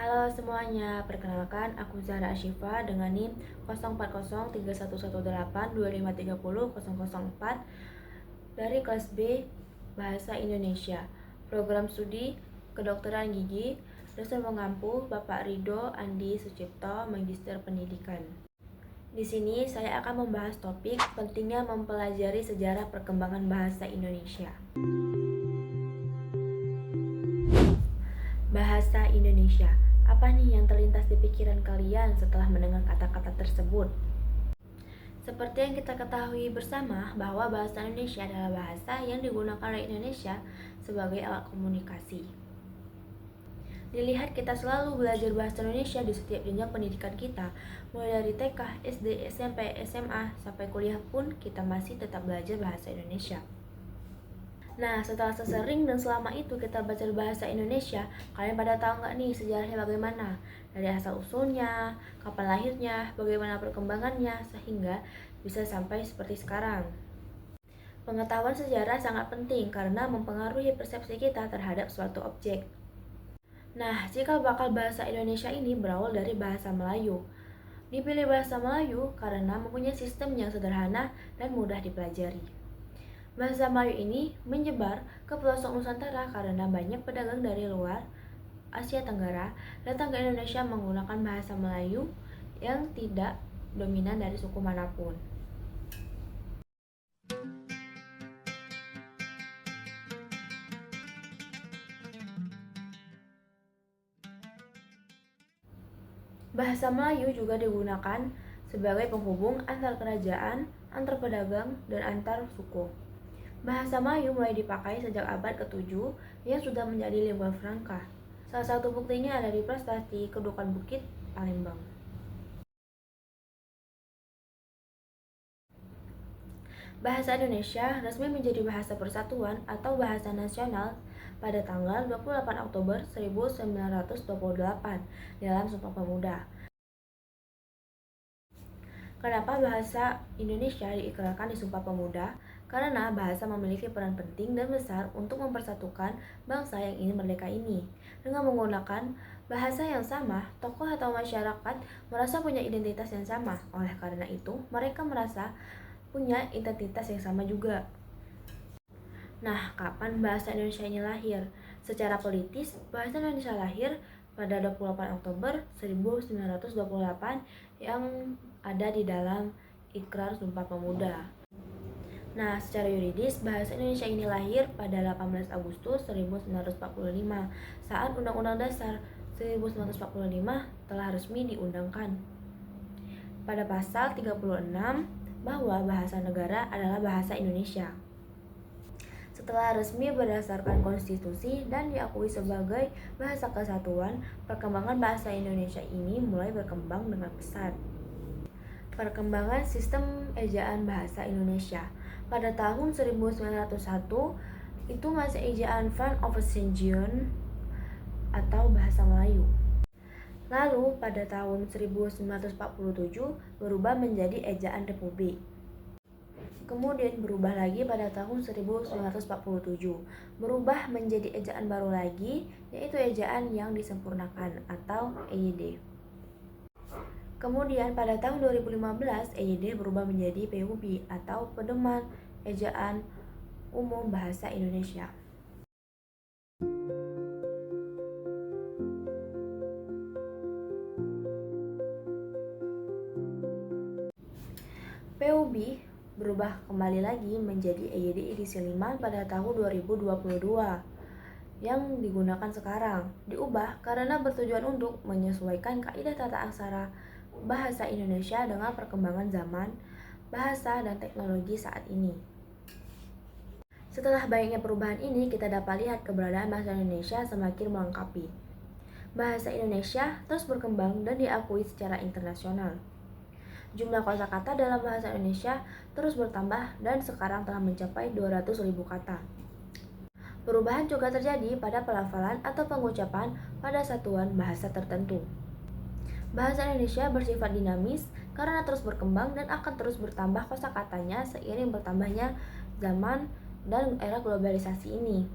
Halo semuanya, perkenalkan aku Zahra Ashifa dengan NIM 04031182530004 dari kelas B Bahasa Indonesia, Program Studi Kedokteran Gigi, dosen pengampu Bapak Ridho Andi Sucipto, Magister Pendidikan. Di sini saya akan membahas topik pentingnya mempelajari sejarah perkembangan bahasa Indonesia. Bahasa Indonesia. Apa nih yang terlintas di pikiran kalian setelah mendengar kata-kata tersebut? Seperti yang kita ketahui bersama bahwa bahasa Indonesia adalah bahasa yang digunakan oleh Indonesia sebagai alat komunikasi. Dilihat kita selalu belajar bahasa Indonesia di setiap jenjang pendidikan kita, mulai dari TK, SD, SMP, SMA, sampai kuliah pun kita masih tetap belajar bahasa Indonesia. Nah, setelah sesering dan selama itu kita belajar bahasa Indonesia, kalian pada tahu nggak nih sejarahnya bagaimana? Dari asal-usulnya, kapan lahirnya, bagaimana perkembangannya, sehingga bisa sampai seperti sekarang. Pengetahuan sejarah sangat penting karena mempengaruhi persepsi kita terhadap suatu objek. Nah, cikal bakal bahasa Indonesia ini berawal dari bahasa Melayu. Dipilih bahasa Melayu karena mempunyai sistem yang sederhana dan mudah dipelajari. Bahasa Melayu ini menyebar ke pelosok Nusantara karena banyak pedagang dari luar Asia Tenggara datang ke Indonesia menggunakan bahasa Melayu yang tidak dominan dari suku manapun. Bahasa Melayu juga digunakan sebagai penghubung antar kerajaan, antar pedagang, dan antar suku. Bahasa Melayu mulai dipakai sejak abad ke-7 yang sudah menjadi lingua franca. Salah satu buktinya ada di prasasti Kedukan Bukit, Palembang. Bahasa Indonesia resmi menjadi bahasa persatuan atau bahasa nasional pada tanggal 28 Oktober 1928 dalam Sumpah Pemuda. Kenapa bahasa Indonesia diikrarkan di Sumpah Pemuda? Karena bahasa memiliki peran penting dan besar untuk mempersatukan bangsa yang ingin merdeka ini. Dengan menggunakan bahasa yang sama, tokoh atau masyarakat merasa punya identitas yang sama. Oleh karena itu, mereka merasa punya identitas yang sama juga. Nah, kapan bahasa Indonesia ini lahir? Secara politis, bahasa Indonesia lahir pada 28 Oktober 1928 yang ada di dalam Ikrar Sumpah Pemuda. Nah, secara yuridis, bahasa Indonesia ini lahir pada 18 Agustus 1945 saat Undang-Undang Dasar 1945 telah resmi diundangkan. Pada pasal 36 bahwa bahasa negara adalah bahasa Indonesia. Setelah resmi berdasarkan konstitusi dan diakui sebagai bahasa kesatuan, perkembangan bahasa Indonesia ini mulai berkembang dengan pesat. Perkembangan sistem ejaan bahasa Indonesia. Pada tahun 1901, itu masih ejaan Van Opsengien atau bahasa Melayu. Lalu pada tahun 1947 berubah menjadi ejaan Republik. Kemudian berubah lagi pada tahun 1947, berubah menjadi ejaan baru lagi, yaitu ejaan yang disempurnakan atau EYD. Kemudian pada tahun 2015, EYD berubah menjadi PUB atau Pedoman Ejaan Umum Bahasa Indonesia. PUB berubah kembali lagi menjadi EYD edisi 5 pada tahun 2022 yang digunakan sekarang. Diubah karena bertujuan untuk menyesuaikan kaidah tata aksara bahasa Indonesia dengan perkembangan zaman, bahasa, dan teknologi saat ini. Setelah banyaknya perubahan ini, kita dapat lihat keberadaan bahasa Indonesia semakin melengkapi. Bahasa Indonesia terus berkembang dan diakui secara internasional. Jumlah kosakata dalam bahasa Indonesia terus bertambah dan sekarang telah mencapai 200.000 kata. Perubahan juga terjadi pada pelafalan atau pengucapan pada satuan bahasa tertentu. Bahasa Indonesia bersifat dinamis karena terus berkembang dan akan terus bertambah kosakatanya seiring bertambahnya zaman dan era globalisasi ini.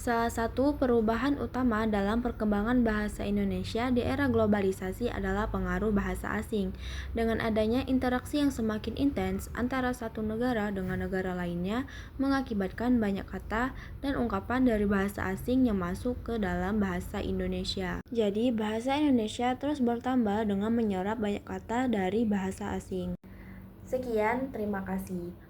Salah satu perubahan utama dalam perkembangan bahasa Indonesia di era globalisasi adalah pengaruh bahasa asing. Dengan adanya interaksi yang semakin intens antara satu negara dengan negara lainnya, mengakibatkan banyak kata dan ungkapan dari bahasa asing yang masuk ke dalam bahasa Indonesia. Jadi, bahasa Indonesia terus bertambah dengan menyerap banyak kata dari bahasa asing. Sekian, terima kasih.